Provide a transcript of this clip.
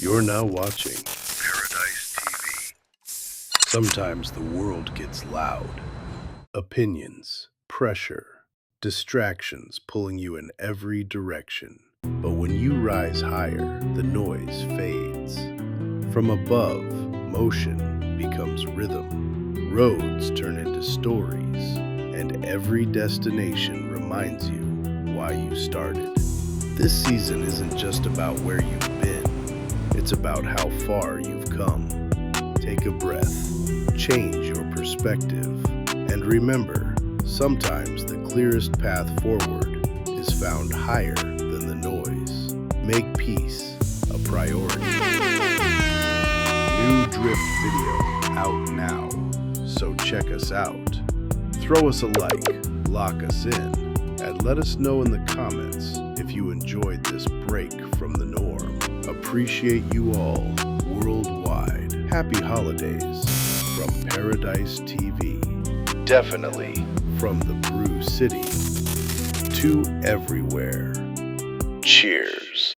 You're now watching Paradise TV. Sometimes the world gets loud. Opinions, pressure, distractions pulling you in every direction. But when you rise higher, the noise fades. From above, motion becomes rhythm. Roads turn into stories, and every destination reminds you why you started. This season isn't just about where you've been. It's about how far you've come. Take a breath, change your perspective, and remember, sometimes the clearest path forward is found higher than the noise. Make peace a priority. New Drift video out now, so check us out. Throw us a like, lock us in, and let us know in the comments if you enjoyed this break from the norm. Appreciate you all worldwide. Happy holidays from Paradise TV. Definitely from the Brew City to everywhere. Cheers.